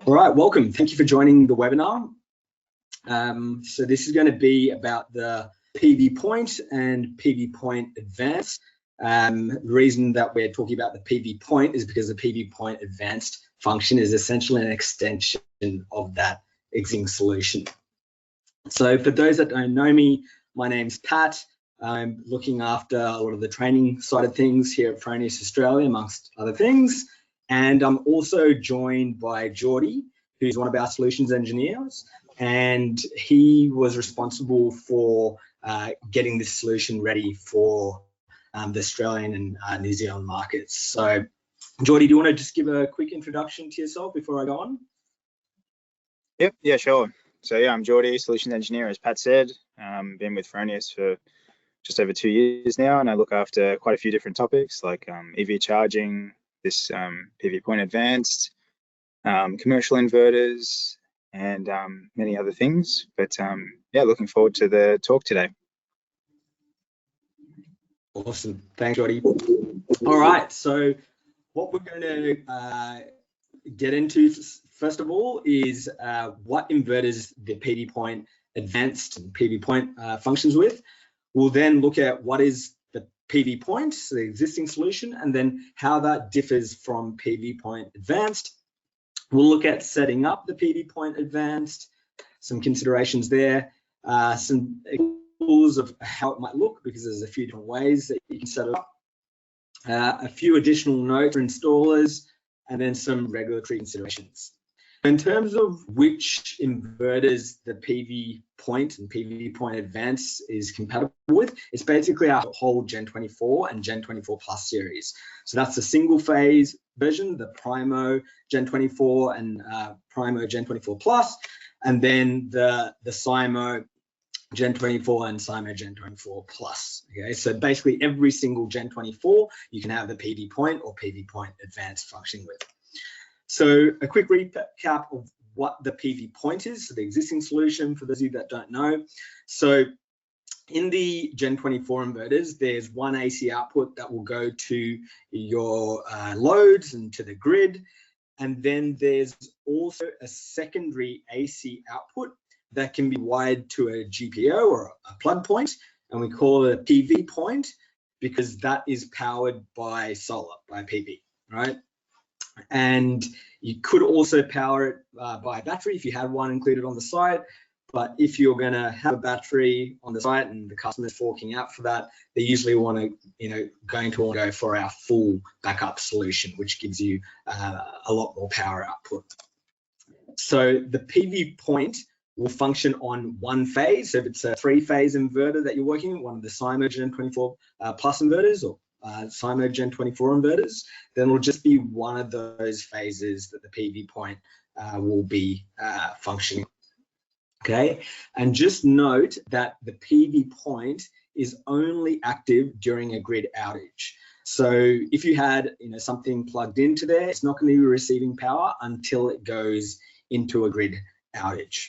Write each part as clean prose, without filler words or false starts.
All right, welcome. Thank you for joining the webinar. So this is going to be about the PV Point and PV Point Advanced. The reason that we're talking about the PV Point is because the PV Point Advanced function is essentially an extension of that existing solution. So for those that don't know me, my name's Pat. I'm looking after a lot of the training side of things here at Fronius Australia, amongst other things. And I'm also joined by Geordie, who's one of our solutions engineers, and he was responsible for getting this solution ready for the Australian and New Zealand markets. So, Geordie, do you want to just give a quick introduction to yourself before I go on? Yep, yeah, sure. So yeah, I'm Geordie, solutions engineer, as Pat said. Been with Fronius for just over 2 years now, and I look after quite a few different topics like EV charging, this PV Point Advanced, commercial inverters, and many other things. But yeah, looking forward to the talk today. Awesome, thanks, Geordie. All right, so what we're going to get into first of all is what inverters the PV Point Advanced and PV Point functions with. We'll then look at what is the PV Point, so the existing solution, and then how that differs from PV Point Advanced. We'll look at setting up the PV Point Advanced, some considerations there, some examples of how it might look, because there's a few different ways that you can set it up, a few additional notes for installers, and then some regulatory considerations. In terms of which inverters the PV Point and PV Point Advanced is compatible with, it's basically our whole Gen 24 and Gen 24 Plus series. So that's the single phase version, the Primo Gen 24 and Primo Gen 24 Plus, and then the Simo Gen 24 and Simo Gen 24 Plus. Okay, so basically every single Gen 24 you can have the PV Point or PV Point Advanced functioning with. So a quick recap of what the PV Point is, so the existing solution for those of you that don't know. So in the Gen 24 inverters, there's one AC output that will go to your loads and to the grid. And then there's also a secondary AC output that can be wired to a GPO or a plug point. And we call it a PV point because that is powered by solar, by PV, right? And you could also power it by a battery if you had one included on the site. But if you're going to have a battery on the site and the customer's forking out for that, they usually want to, going to want to go for our full backup solution, which gives you a lot more power output. So the PV Point will function on one phase. So if it's a three-phase inverter that you're working with, one of the Simo Gen 24 Plus inverters or Simo Gen 24 inverters, then it'll just be one of those phases that the PV Point will be functioning. Okay, and just note that the PV Point is only active during a grid outage. So if you had something plugged into there, it's not going to be receiving power until it goes into a grid outage.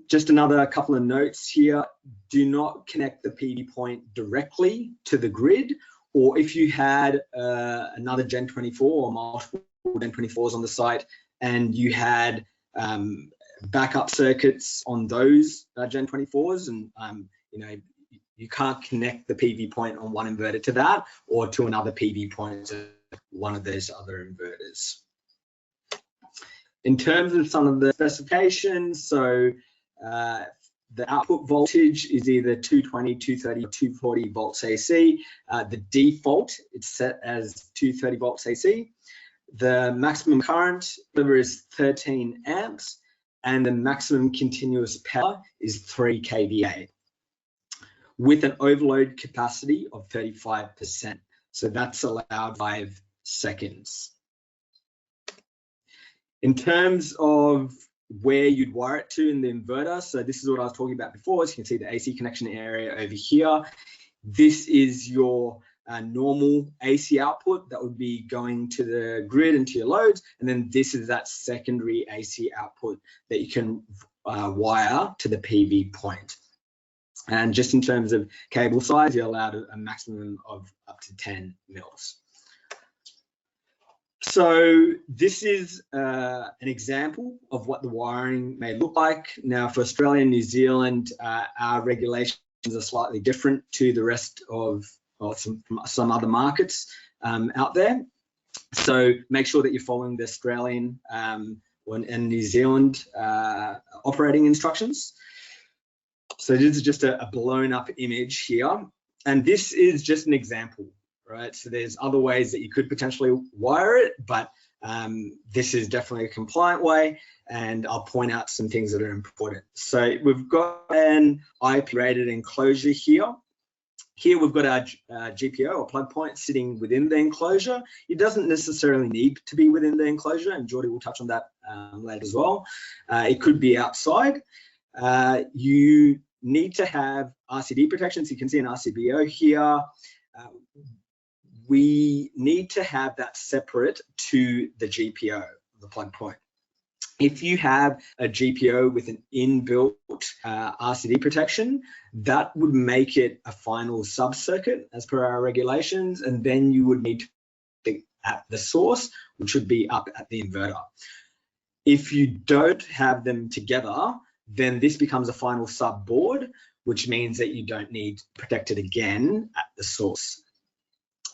Just another couple of notes here. Do not connect the PV Point directly to the grid, or if you had another Gen 24 or multiple Gen 24s on the site and you had backup circuits on those Gen 24s and you can't connect the PV Point on one inverter to that or to another PV point to one of those other inverters. In terms of some of the specifications, so the output voltage is either 220, 230, or 240 volts AC. The default, it's set as 230 volts AC. The maximum current is 13 amps, and the maximum continuous power is 3 kVA, with an overload capacity of 35%. So that's allowed 5 seconds. In terms of where you'd wire it to in the inverter, so this is what I was talking about before. As you can see, the AC connection area over here. This is your normal AC output that would be going to the grid and to your loads, and then this is that secondary AC output that you can wire to the PV Point. And just in terms of cable size, you're allowed a maximum of up to 10 mils. So this is an example of what the wiring may look like. Now for Australia and New Zealand, our regulations are slightly different to the rest of some other markets out there. So make sure that you're following the Australian and New Zealand operating instructions. So this is just a blown up image here. And this is just an example, right? So there's other ways that you could potentially wire it, but this is definitely a compliant way. And I'll point out some things that are important. So we've got an IP rated enclosure here. Here we've got our GPO or plug point sitting within the enclosure. It doesn't necessarily need to be within the enclosure, and Geordie will touch on that later as well. It could be outside. You need to have RCD protection. So you can see an RCBO here. We need to have that separate to the GPO, the plug point. If you have a GPO with an inbuilt RCD protection, that would make it a final sub-circuit as per our regulations, and then you would need to be at the source, which would be up at the inverter. If you don't have them together, then this becomes a final sub board, which means that you don't need to protect it again at the source.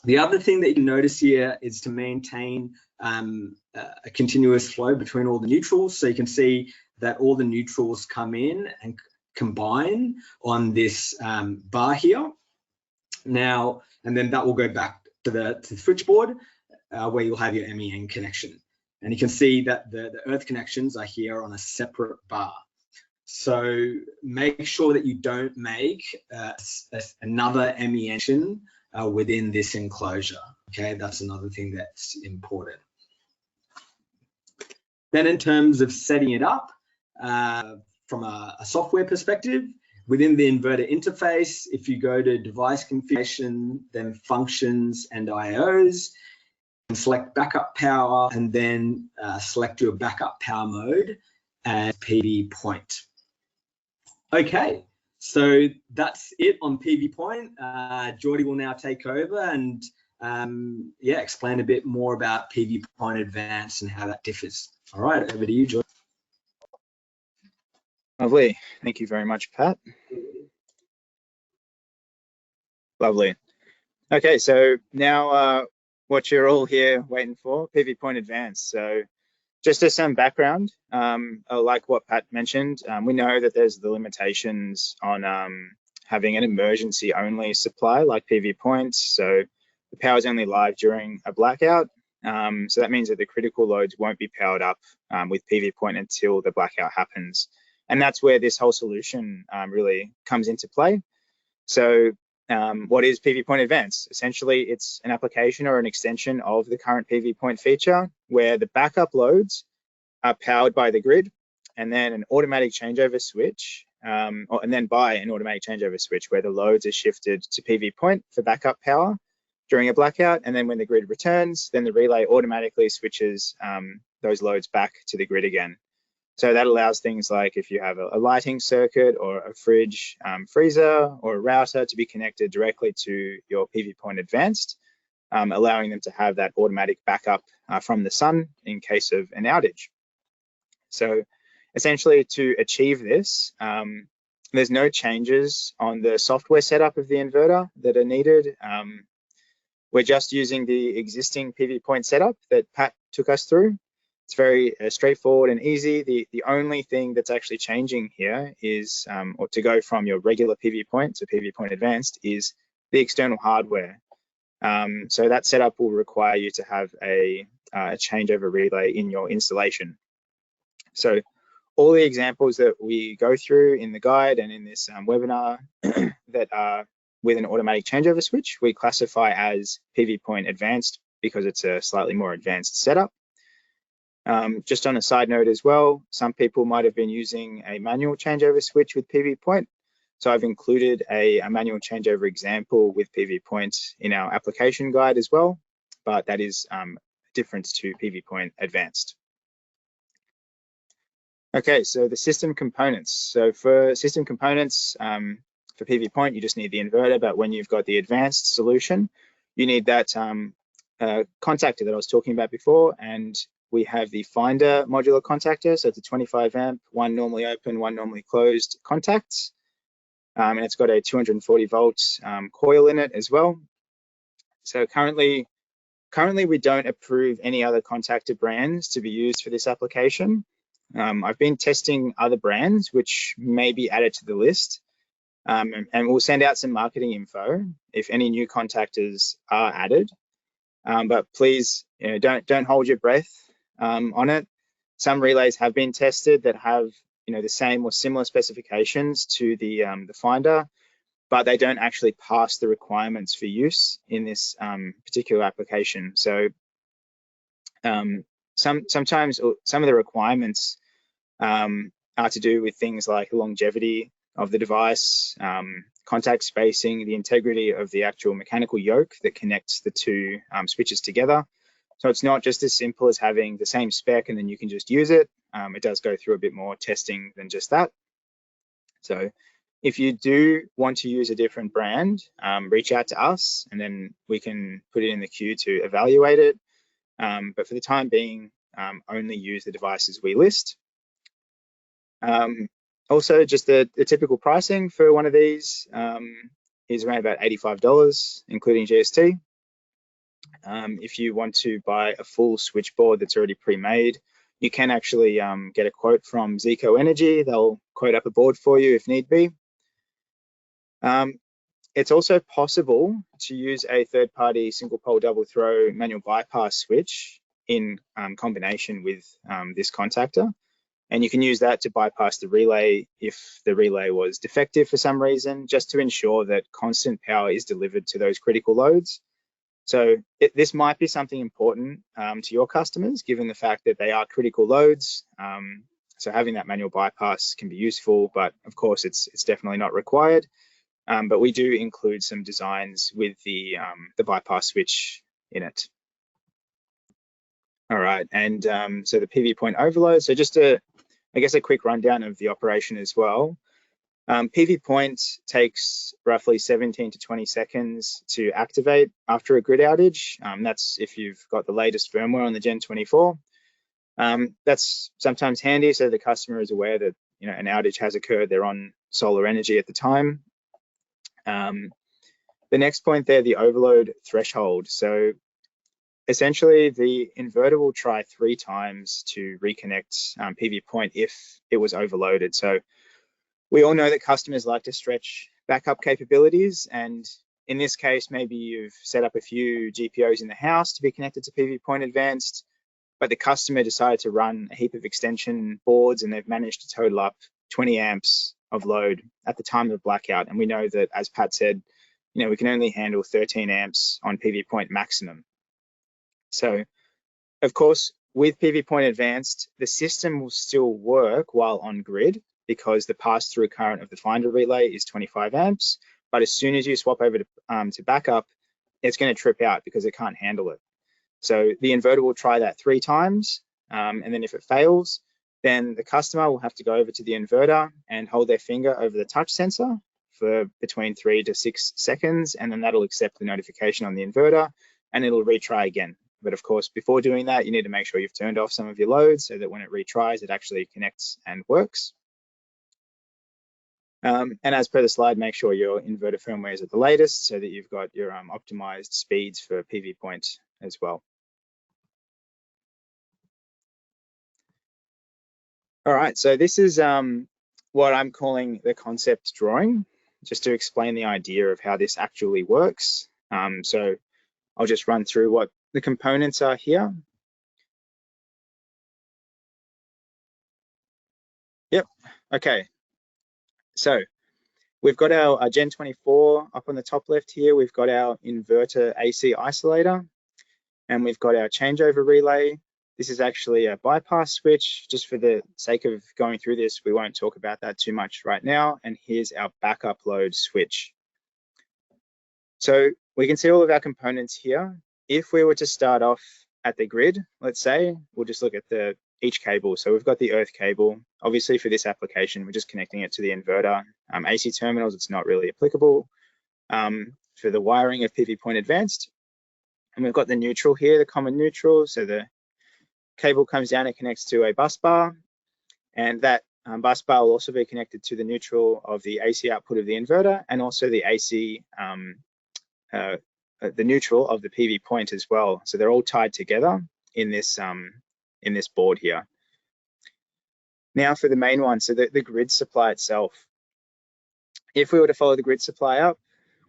The other thing that you can notice here is to maintain a continuous flow between all the neutrals. So you can see that all the neutrals come in and combine on this bar here. Now, and then that will go back to the switchboard where you'll have your MEN connection. And you can see that the earth connections are here on a separate bar. So make sure that you don't make another MEN within this enclosure. Okay, that's another thing that's important. Then in terms of setting it up from a software perspective, within the inverter interface, if you go to device configuration, then functions and IOs, and select backup power, and then select your backup power mode and PV point. Okay, so that's it on PV point. Geordie will now take over and yeah, explain a bit more about PV point advanced and how that differs. All right, over to you, Geordie. Lovely. Thank you very much, Pat. Lovely. Okay, so now what you're all here waiting for, PV point advanced. So just as some background, like what Pat mentioned, we know that there's the limitations on having an emergency only supply like PV points. So the power is only live during a blackout. So that means that the critical loads won't be powered up with PV point until the blackout happens. And that's where this whole solution really comes into play. So what is PV point advanced? Essentially, it's an application or an extension of the current PV point feature where the backup loads are powered by the grid, and then an automatic changeover switch, and then by an automatic changeover switch where the loads are shifted to PV point for backup power during a blackout. And then when the grid returns, then the relay automatically switches those loads back to the grid again. So that allows things like if you have a lighting circuit or a fridge, freezer, or a router to be connected directly to your PV point advanced, allowing them to have that automatic backup from the sun in case of an outage. So essentially to achieve this, there's no changes on the software setup of the inverter that are needed. We're just using the existing PV point setup that Pat took us through. It's very straightforward and easy. The only thing that's actually changing here is, or to go from your regular PV point to PV point advanced, is the external hardware. So that setup will require you to have a changeover relay in your installation. So all the examples that we go through in the guide and in this webinar that are with an automatic changeover switch, we classify as PV point advanced because it's a slightly more advanced setup. Just on a side note as well, some people might have been using a manual changeover switch with PV point. So I've included a manual changeover example with PV point in our application guide as well, but that is a difference to PV point advanced. Okay, so the system components. So for system components, for PV point, you just need the inverter, but when you've got the advanced solution, you need that contactor that I was talking about before, and we have the finder modular contactor. So it's a 25 amp, one normally open, one normally closed contacts. And it's got a 240 volt coil in it as well. So currently we don't approve any other contactor brands to be used for this application. I've been testing other brands which may be added to the list, and we'll send out some marketing info if any new contactors are added. But please, don't hold your breath on it. Some relays have been tested that have the same or similar specifications to the finder, but they don't actually pass the requirements for use in this particular application. So sometimes some of the requirements are to do with things like longevity of the device, contact spacing, the integrity of the actual mechanical yoke that connects the two switches together. So it's not just as simple as having the same spec and then you can just use it. It does go through a bit more testing than just that. So if you do want to use a different brand, reach out to us and then we can put it in the queue to evaluate it. But for the time being, only use the devices we list. Also, just the typical pricing for one of these is around about $85, including GST. If you want to buy a full switchboard that's already pre-made, you can actually get a quote from Zico Energy. They'll quote up a board for you if need be. It's also possible to use a third-party single pole double throw manual bypass switch in combination with this contactor. And you can use that to bypass the relay if the relay was defective for some reason, just to ensure that constant power is delivered to those critical loads. So this might be something important to your customers, given the fact that they are critical loads. So having that manual bypass can be useful, but of course it's definitely not required. But we do include some designs with the bypass switch in it. All right, and so the PV point overload. So just a quick rundown of the operation as well. PV point takes roughly 17 to 20 seconds to activate after a grid outage. That's if you've got the latest firmware on the Gen 24. That's sometimes handy so the customer is aware that an outage has occurred. They're on solar energy at the time. The next point there, the overload threshold. So essentially, the inverter will try 3 times to reconnect PV point if it was overloaded. So we all know that customers like to stretch backup capabilities. And in this case, maybe you've set up a few GPOs in the house to be connected to PV point advanced, but the customer decided to run a heap of extension boards and they've managed to total up 20 amps of load at the time of blackout. And we know that, as Pat said, we can only handle 13 amps on PV point maximum. So, of course, with PV point advanced, the system will still work while on grid because the pass-through current of the finder relay is 25 amps. But as soon as you swap over to backup, it's going to trip out because it can't handle it. So the inverter will try that 3 times, and then if it fails, then the customer will have to go over to the inverter and hold their finger over the touch sensor for between 3 to 6 seconds, and then that'll accept the notification on the inverter and it'll retry again. But of course, before doing that, you need to make sure you've turned off some of your loads so that when it retries, it actually connects and works. And as per the slide, make sure your inverter firmware is at the latest so that you've got your optimized speeds for PV point as well. All right, so this is what I'm calling the concept drawing, just to explain the idea of how this actually works. So I'll just run through what the components are here. Yep, okay. So we've got our Gen 24 up on the top left here. We've got our inverter AC isolator, and we've got our changeover relay. This is actually a bypass switch. Just for the sake of going through this, we won't talk about that too much right now. And here's our backup load switch. So we can see all of our components here. If we were to start off at the grid, let's say, we'll just look at each cable. So we've got the earth cable. Obviously for this application, we're just connecting it to the inverter. AC terminals, it's not really applicable. For the wiring of PV point advanced, And we've got the neutral here, the common neutral. So the cable comes down and connects to a bus bar, and that bus bar will also be connected to the neutral of the AC output of the inverter, and also the AC, the neutral of the PV point as well. So they're all tied together in this board here. Now for the main one, so the grid supply itself. If we were to follow the grid supply up,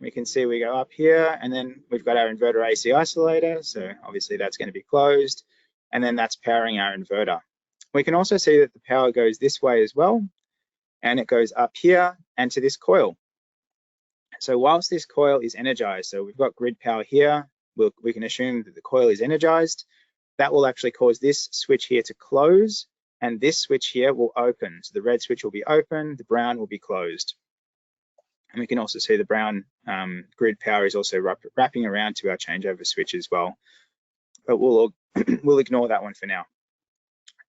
we can see we go up here, and then we've got our inverter AC isolator. So obviously that's going to be closed, and then that's powering our inverter. We can also see that the power goes this way as well, and it goes up here and to this coil. So whilst this coil is energized, so we've got grid power here, we can assume that the coil is energized. That will actually cause this switch here to close, and this switch here will open. So the red switch will be open, the brown will be closed. And we can also see the brown grid power is also wrapping around to our changeover switch as well. But we'll ignore that one for now.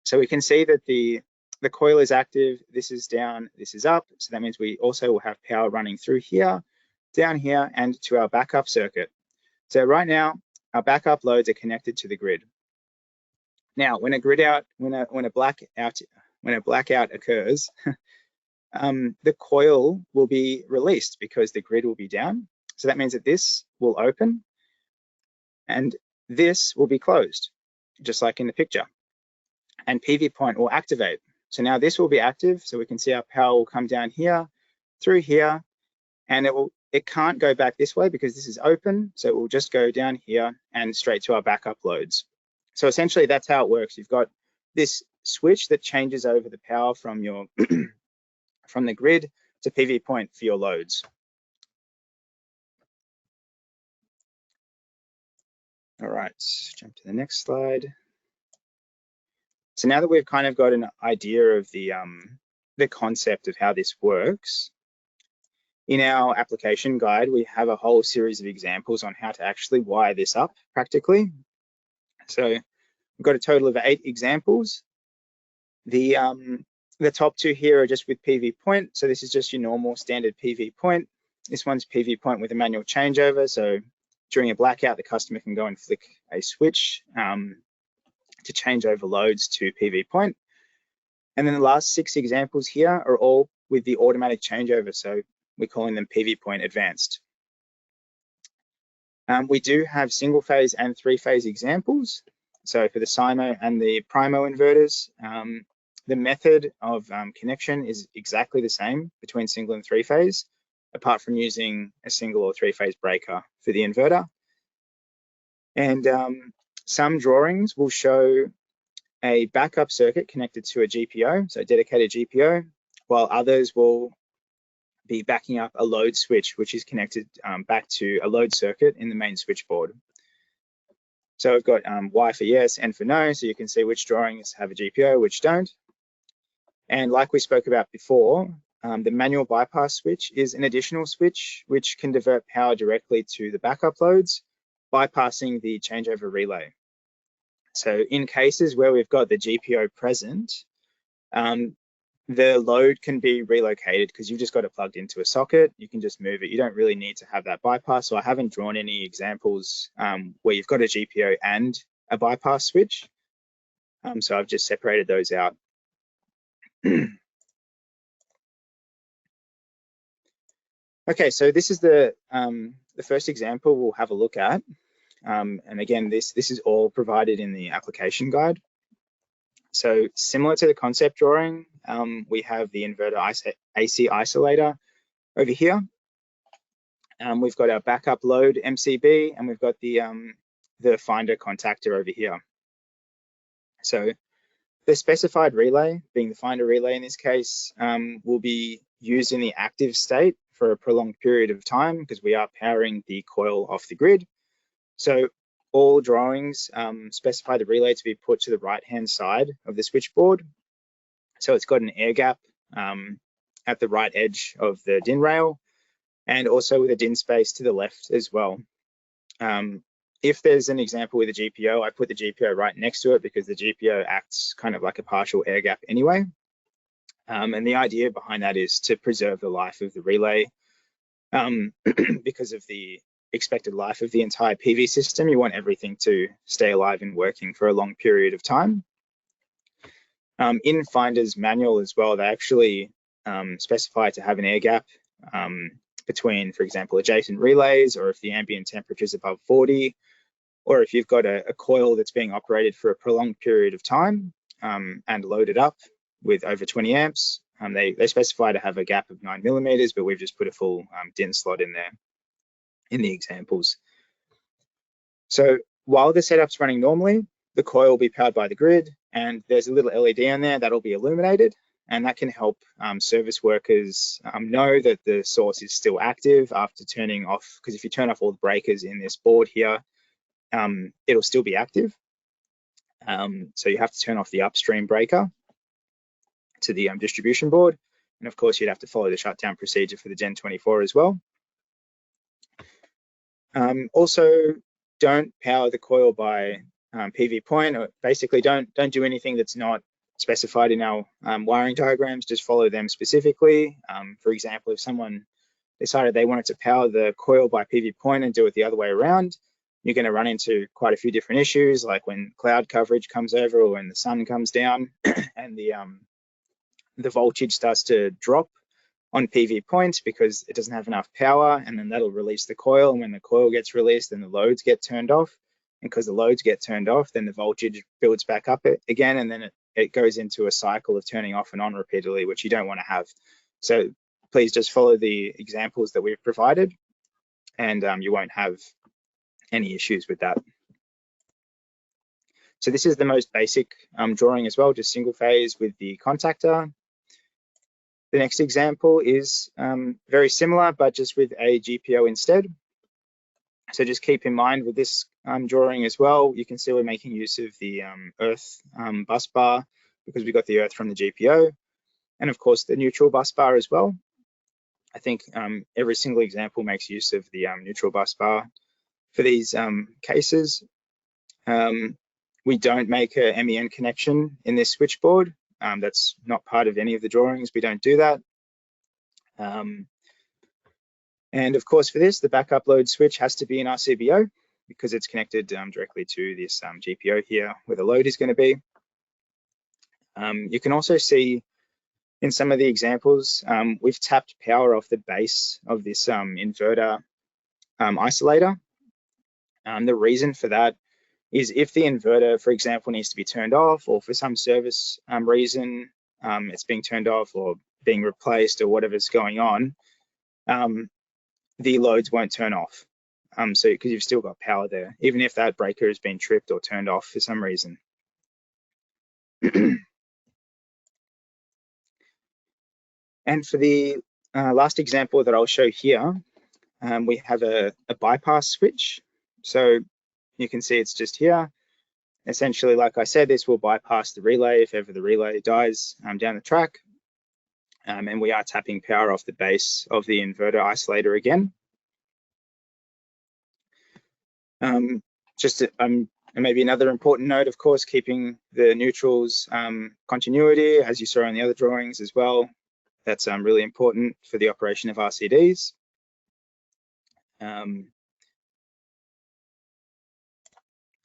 So we can see that the coil is active, this is down, this is up. So that means we also will have power running through here, down here, and to our backup circuit. So right now, our backup loads are connected to the grid. Now, when a blackout occurs, the coil will be released because the grid will be down. So that means that this will open and this will be closed, just like in the picture. And PV point will activate. So now this will be active. So we can see our power will come down here, through here, and it can't go back this way because this is open. So it will just go down here and straight to our backup loads. So essentially that's how it works. You've got this switch that changes over the power from your from the grid to PV point for your loads. All right, jump to the next slide. So now that we've kind of got an idea of the concept of how this works, in our application guide, we have a whole series of examples on how to actually wire this up practically. So we've got a total of 8 examples. The top 2 here are just with PV point. So this is just your normal standard PV point. This one's PV point with a manual changeover. So during a blackout, the customer can go and flick a switch to change over loads to PV point. And then the last 6 examples here are all with the automatic changeover. So we're calling them PV point advanced. We do have single phase and 3-phase examples. So for the SIMO and the PRIMO inverters, the method of connection is exactly the same between single and 3-phase, apart from using a single or 3-phase breaker for the inverter. And some drawings will show a backup circuit connected to a GPO, so a dedicated GPO, while others will be backing up a load switch, which is connected back to a load circuit in the main switchboard. So we've got Y for yes, N for no, so you can see which drawings have a GPO, which don't. And like we spoke about before, the manual bypass switch is an additional switch which can divert power directly to the backup loads, bypassing the changeover relay. So in cases where we've got the GPO present, the load can be relocated because you've just got it plugged into a socket. You can just move it. You don't really need to have that bypass. So I haven't drawn any examples where you've got a GPO and a bypass switch. So I've just separated those out. Okay, so this is the first example we'll have a look at. And again, this is all provided in the application guide. So similar to the concept drawing, we have the inverter AC isolator over here. We've got our backup load MCB, and we've got the finder contactor over here. So the specified relay, being the finder relay in this case, will be used in the active state for a prolonged period of time because we are powering the coil off the grid. So all drawings specify the relay to be put to the right-hand side of the switchboard. So it's got an air gap at the right edge of the DIN rail, and also with a DIN space to the left as well. If there's an example with a GPO, I put the GPO right next to it because the GPO acts kind of like a partial air gap anyway. And the idea behind that is to preserve the life of the relay because of the expected life of the entire PV system. You want everything to stay alive and working for a long period of time. In Finder's manual as well, they actually specify to have an air gap between, for example, adjacent relays, or if the ambient temperature is above 40, or if you've got a coil that's being operated for a prolonged period of time and loaded up with over 20 amps. They specify to have a gap of 9 millimeters, but we've just put a full DIN slot in there in the examples. So while the setup's running normally, the coil will be powered by the grid, and there's a little LED on there that'll be illuminated, and that can help service workers know that the source is still active after turning off, because if you turn off all the breakers in this board here, it'll still be active. So you have to turn off the upstream breaker to the distribution board, and of course you'd have to follow the shutdown procedure for the Gen 24 as well. Also, don't power the coil by PV point, or basically don't do anything that's not specified in our wiring diagrams. Just follow them specifically. For example, if someone decided they wanted to power the coil by PV point and do it the other way around, you're going to run into quite a few different issues, like when cloud coverage comes over or when the sun comes down and the voltage starts to drop on PV points because it doesn't have enough power, and then that'll release the coil, and when the coil gets released, then the loads get turned off, and because the loads get turned off, then the voltage builds back up again, and then it goes into a cycle of turning off and on repeatedly, which you don't want to have. So please just follow the examples that we've provided, and you won't have any issues with that. So this is the most basic drawing as well, just single phase with the contactor. The next example is very similar, but just with a GPO instead. So just keep in mind with this drawing as well, you can see we're making use of the earth bus bar because we got the earth from the GPO, and of course the neutral bus bar as well. I think every single example makes use of the neutral bus bar for these cases. We don't make a MEN connection in this switchboard. That's not part of any of the drawings. We don't do that. And of course, for this, the backup load switch has to be an RCBO because it's connected directly to this GPO here where the load is going to be. You can also see in some of the examples, we've tapped power off the base of this inverter isolator. The reason for that is if the inverter, for example, needs to be turned off, or for some service reason it's being turned off or being replaced or whatever's going on, the loads won't turn off. So because you've still got power there, even if that breaker has been tripped or turned off for some reason. And for the last example that I'll show here, we have a bypass switch. So you can see it's just here. Essentially, like I said, this will bypass the relay if ever the relay dies down the track. And we are tapping power off the base of the inverter isolator again. Maybe another important note, of course, keeping the neutrals continuity, as you saw in the other drawings as well. That's really important for the operation of RCDs.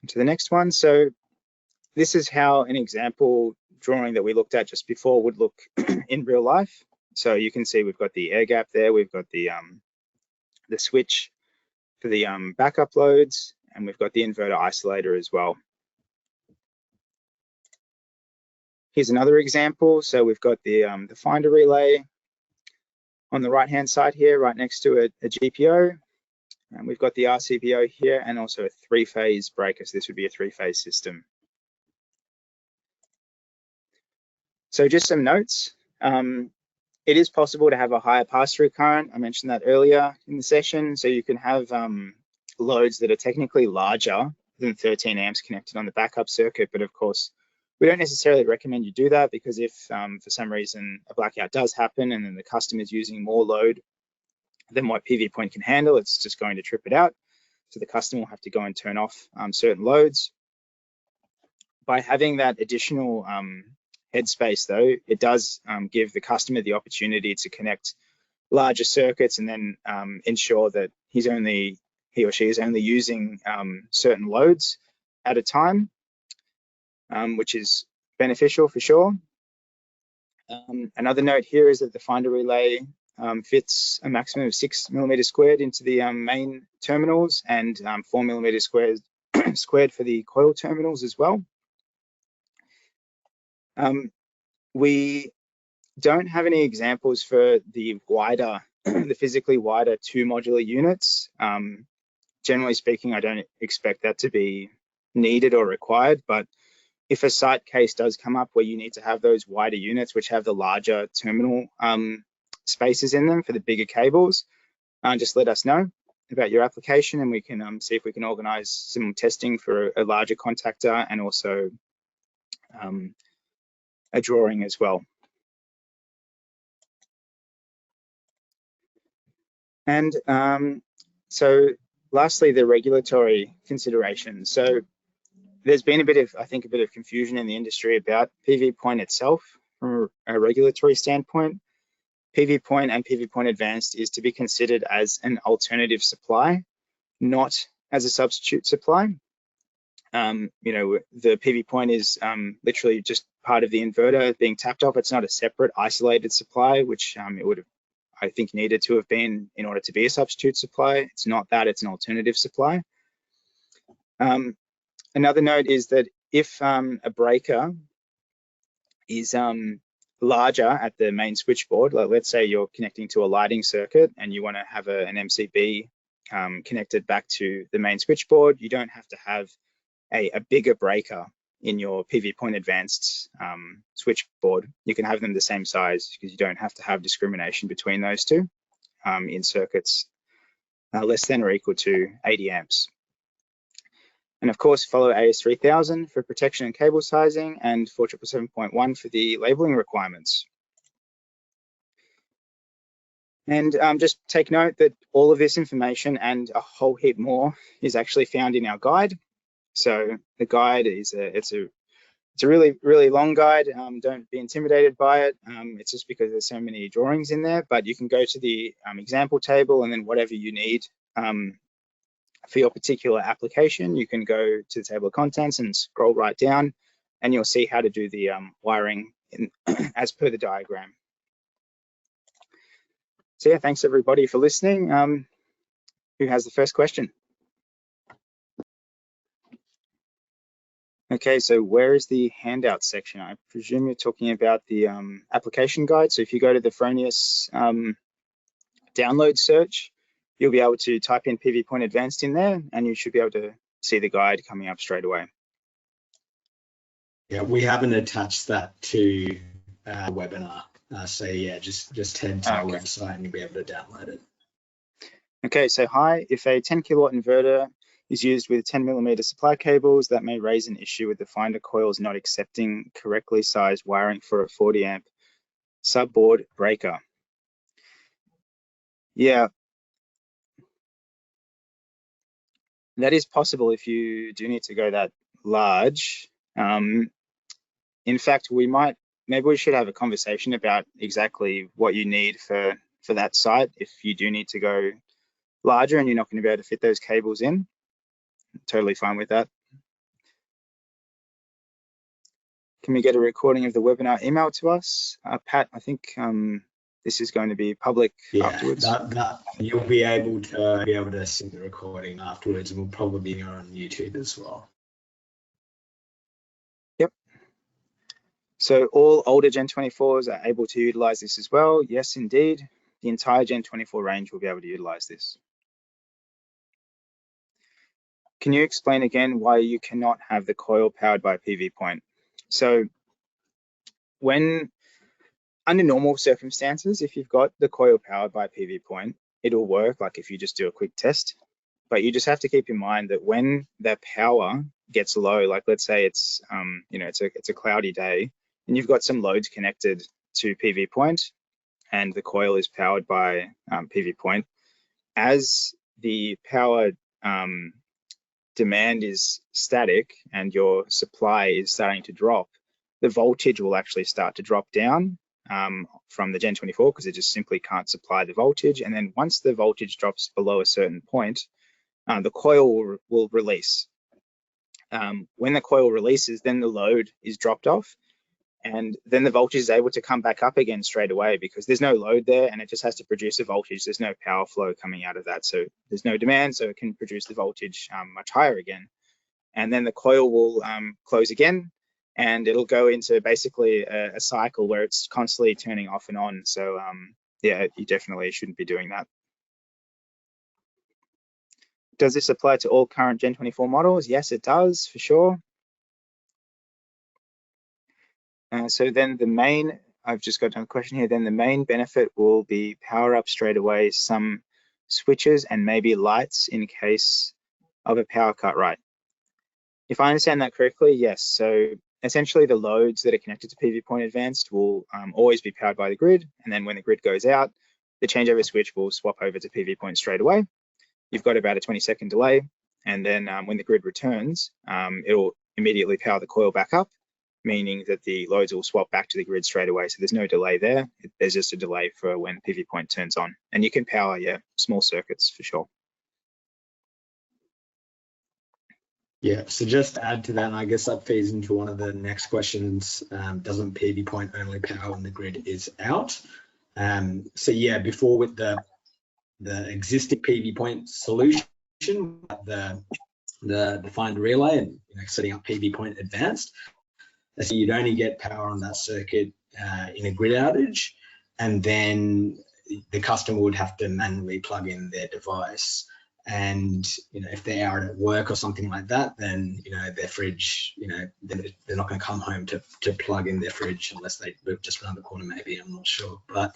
To the next one. So this is how an example drawing that we looked at just before would look in real life. So you can see we've got the air gap there, we've got the switch for the backup loads, and we've got the inverter isolator as well. Here's another example. So we've got the finder relay on the right hand side here, right next to a GPO. And we've got the RCBO here and also a three-phase breaker. So this would be a three-phase system. So just some notes. It is possible to have a higher pass-through current. I mentioned that earlier in the session. So you can have loads that are technically larger than 13 amps connected on the backup circuit. But of course, we don't necessarily recommend you do that because if for some reason a blackout does happen and then the customer is using more load than what PV point can handle, it's just going to trip it out. So the customer will have to go and turn off certain loads. By having that additional headspace though, it does give the customer the opportunity to connect larger circuits and then ensure that he's only he or she is only using certain loads at a time, which is beneficial for sure. Another note here is that the finder relay fits a maximum of 6 millimeters squared into the main terminals, and 4 millimeters squared for the coil terminals as well. We don't have any examples for the wider, the physically wider 2 modular units. Generally speaking, I don't expect that to be needed or required, but if a site case does come up where you need to have those wider units, which have the larger terminal spaces in them for the bigger cables, just let us know about your application, and we can see if we can organize some testing for a larger contactor and also a drawing as well. And so lastly, the regulatory considerations. So there's been a bit of, I think, a bit of confusion in the industry about PV Point itself from a regulatory standpoint. PV Point and PV Point Advanced is to be considered as an alternative supply, not as a substitute supply. You know, the PV Point is literally just part of the inverter being tapped off. It's not a separate isolated supply, which it would have, I think, needed to have been in order to be a substitute supply. It's not that, it's an alternative supply. Another note is that if a breaker is larger at the main switchboard, like let's say you're connecting to a lighting circuit and you want to have an MCB connected back to the main switchboard, you don't have to have a bigger breaker in your PV Point Advanced switchboard. You can have them the same size because you don't have to have discrimination between those two in circuits less than or equal to 80 amps. And of course, follow AS 3000 for protection and cable sizing, and 4777.1 for the labeling requirements. And just take note that all of this information and a whole heap more is actually found in our guide. So the guide is it's a really, really long guide. Don't be intimidated by it. It's just because there's so many drawings in there, but you can go to the example table, and then whatever you need for your particular application, you can go to the table of contents and scroll right down, and you'll see how to do the wiring as per the diagram. So yeah, thanks everybody for listening. Who has the first question? Okay, so where is the handout section? I presume you're talking about the application guide. So if you go to the Fronius download search, you'll be able to type in PV Point Advanced in there, and you should be able to see the guide coming up straight away. Yeah, we haven't attached that to our webinar. So yeah, just head to our website and you'll be able to download it. Okay, so hi, if a 10 kilowatt inverter is used with 10 millimeter supply cables, that may raise an issue with the finder coils not accepting correctly sized wiring for a 40 amp subboard breaker. Yeah, that is possible if you do need to go that large. In fact, maybe we should have a conversation about exactly what you need for that site if you do need to go larger and you're not going to be able to fit those cables in. I'm totally fine with that. Can we get a recording of the webinar emailed to us? Pat, I think this is going to be public afterwards. You'll be able to see the recording afterwards, and we'll probably be on YouTube as well. Yep. So all older Gen 24s are able to utilize this as well. Yes, indeed. The entire Gen 24 range will be able to utilize this. Can you explain again why you cannot have the coil powered by a PV Point? So under normal circumstances, if you've got the coil powered by a PV Point, it'll work like if you just do a quick test. But you just have to keep in mind that when the power gets low, like let's say it's it's a cloudy day and you've got some loads connected to PV Point and the coil is powered by PV Point, as the power demand is static and your supply is starting to drop, the voltage will actually start to drop down from the Gen 24 because it just simply can't supply the voltage. And then once the voltage drops below a certain point, the coil will release. When the coil releases, then the load is dropped off, and then the voltage is able to come back up again straight away because there's no load there and it just has to produce a voltage. There's no power flow coming out of that. So there's no demand, so it can produce the voltage much higher again. And then the coil will close again, and it'll go into basically a cycle where it's constantly turning off and on. So yeah, you definitely shouldn't be doing that. Does this apply to all current Gen 24 models? Yes, it does, for sure. So then the main, I've just got a question here, then the main benefit will be power up straight away, some switches and maybe lights in case of a power cut, right? If I understand that correctly, yes. So essentially the loads that are connected to PV Point Advanced will always be powered by the grid. And then when the grid goes out, the changeover switch will swap over to PV Point straight away. You've got about a 20-second delay. And then when the grid returns, it'll immediately power the coil back up, meaning that the loads will swap back to the grid straight away. So there's no delay there. There's just a delay for when PV Point turns on. And you can power, yeah, small circuits for sure. Yeah, so just to add to that, and I guess that feeds into one of the next questions, doesn't PV Point only power when the grid is out? So yeah, before with the existing PV Point solution, the defined relay and setting up PV Point Advanced, so you'd only get power on that circuit in a grid outage, and then the customer would have to manually plug in their device. And if they are at work or something like that, then their fridge, they're not going to come home to plug in their fridge unless they live just around the corner, maybe, I'm not sure. But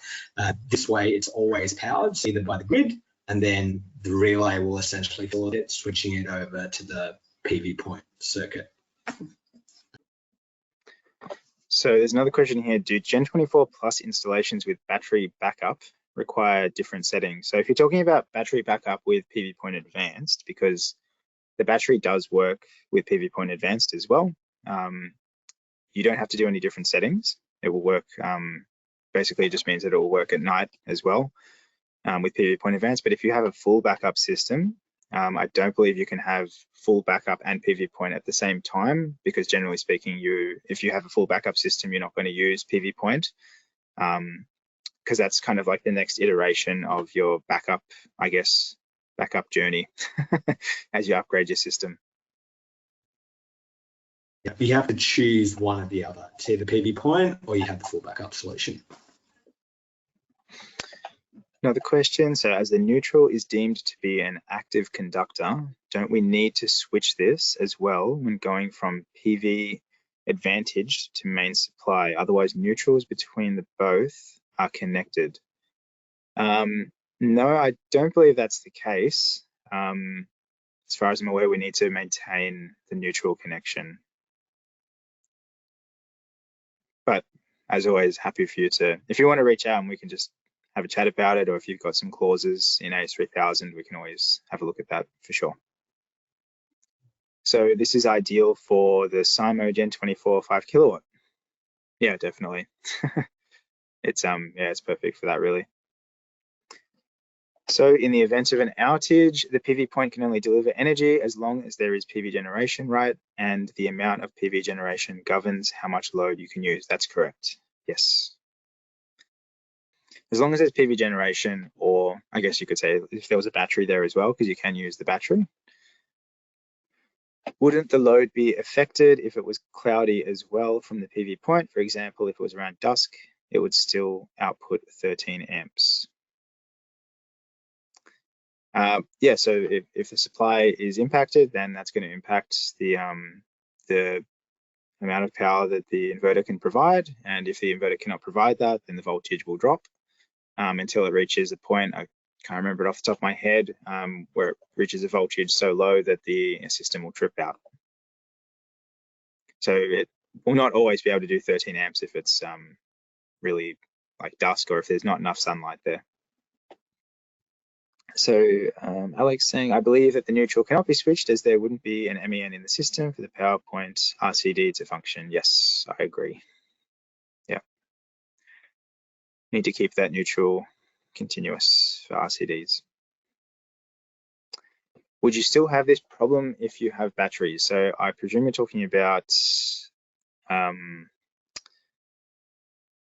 this way it's always powered, so either by the grid, and then the relay will essentially fill it, switching it over to the PV Point circuit. So there's another question here. Do Gen 24 Plus installations with battery backup require different settings? So if you're talking about battery backup with PV Point Advanced, because the battery does work with PV Point Advanced as well, you don't have to do any different settings. It will work, basically it just means that it will work at night as well with PV Point Advanced. But if you have a full backup system, I don't believe you can have full backup and PV Point at the same time, because generally speaking, if you have a full backup system, you're not going to use PV Point, because that's kind of like the next iteration of your backup, I guess, backup journey as you upgrade your system. Yeah, you have to choose one or the other. It's either PV Point or you have the full backup solution. Another question, so as the neutral is deemed to be an active conductor, don't we need to switch this as well when going from PV advantage to main supply? Otherwise, neutrals between the both are connected. No, I don't believe that's the case. As far as I'm aware, we need to maintain the neutral connection. But as always, happy for you to, if you want to reach out and we can just have a chat about it, or if you've got some clauses in AS3000, we can always have a look at that for sure. So this is ideal for the Simo Gen 24 5 kilowatt. Yeah, definitely. It's yeah, it's perfect for that really. So in the event of an outage, the PV Point can only deliver energy as long as there is PV generation, right? And the amount of PV generation governs how much load you can use. That's correct. Yes. As long as there's PV generation, or I guess you could say if there was a battery there as well, because you can use the battery. Wouldn't the load be affected if it was cloudy as well from the PV Point? For example, if it was around dusk, it would still output 13 amps. Yeah, so if the supply is impacted, then that's going to impact the amount of power that the inverter can provide. And if the inverter cannot provide that, then the voltage will drop until it reaches a point, I can't remember it off the top of my head, where it reaches a voltage so low that the system will trip out. So it will not always be able to do 13 amps if it's really like dusk or if there's not enough sunlight there. So Alex saying, I believe that the neutral cannot be switched as there wouldn't be an MEN in the system for the PowerPoint RCD to function. Yes, I agree. Yeah. Need to keep that neutral continuous for RCDs. Would you still have this problem if you have batteries? So I presume you're talking about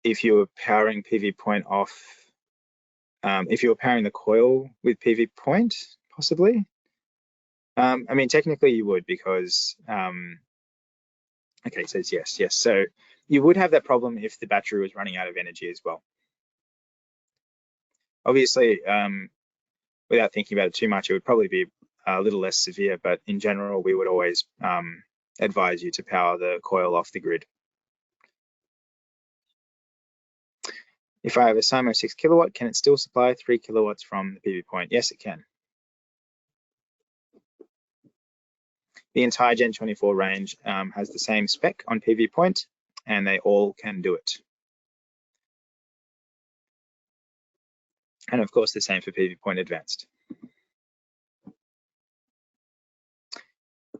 if you're powering PV point off, if you're powering the coil with PV point, possibly. I mean, technically you would, because, okay, it says yes. So you would have that problem if the battery was running out of energy as well. Obviously, without thinking about it too much, it would probably be a little less severe, but in general, we would always advise you to power the coil off the grid. If I have a SIMO 6 kilowatt, can it still supply 3 kilowatts from the PV point? Yes, it can. The entire Gen 24 range has the same spec on PV point, and they all can do it. And of course, the same for PV point advanced.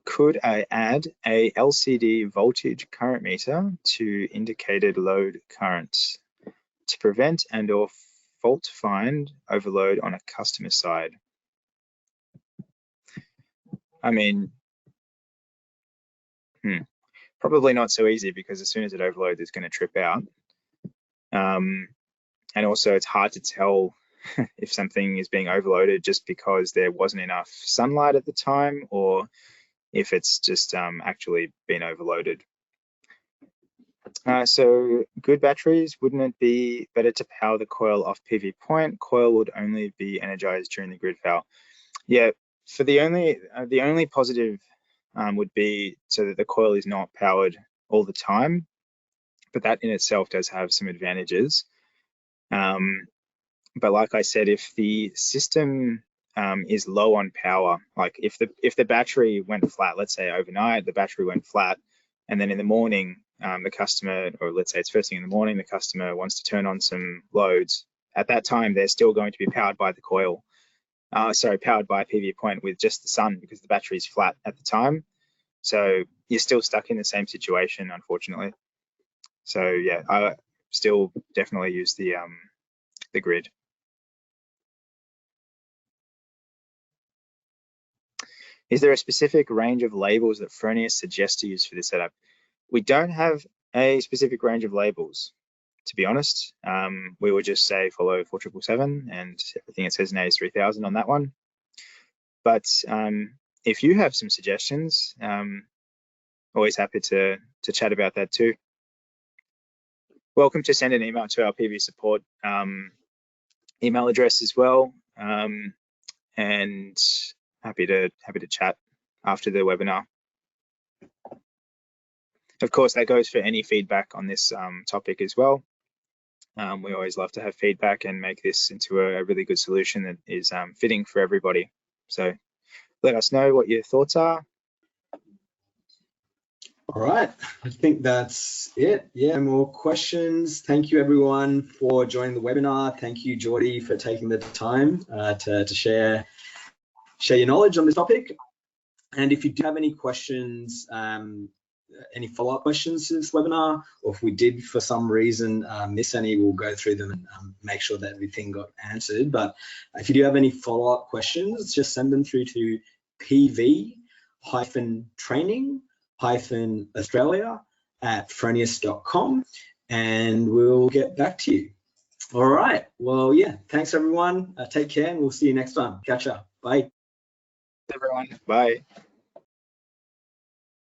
Could I add a LCD voltage current meter to indicated load current to prevent and/or fault find overload on a customer side? I mean, probably not so easy, because as soon as it overloads, it's going to trip out. And also, it's hard to tell if something is being overloaded just because there wasn't enough sunlight at the time, or if it's just actually been overloaded. So good batteries, wouldn't it be better to power the coil off PV point? Coil would only be energized during the grid fail. Yeah, for the only positive would be so that the coil is not powered all the time, but that in itself does have some advantages. But like I said, if the system is low on power, like if the battery went flat, let's say overnight the battery went flat, and then in the morning the customer, or let's say it's first thing in the morning, the customer wants to turn on some loads, at that time they're still going to be powered by the coil, powered by a PV point with just the sun, because the battery is flat at the time. So you're still stuck in the same situation, unfortunately. So yeah, I still definitely use the grid. Is there a specific range of labels that Fronius suggests to use for this setup? We don't have a specific range of labels, to be honest. We would just say follow 4777, and I think it says an AS3000 on that one. But if you have some suggestions, always happy to chat about that too. Welcome to send an email to our PV support email address as well, and happy to chat after the webinar. Of course, that goes for any feedback on this topic as well. We always love to have feedback and make this into a really good solution that is fitting for everybody. So let us know what your thoughts are. All right, I think that's it. Yeah, no more questions. Thank you everyone for joining the webinar. Thank you, Geordie, for taking the time to share your knowledge on this topic. And if you do have any questions, any follow-up questions to this webinar, or if we did for some reason miss any, we'll go through them and make sure that everything got answered. But if you do have any follow-up questions, just send them through to pv-training-australia@fronius.com, and we'll get back to you. All right, well, yeah, thanks everyone. Take care, and we'll see you next time. Catch up. Bye. Everyone, bye.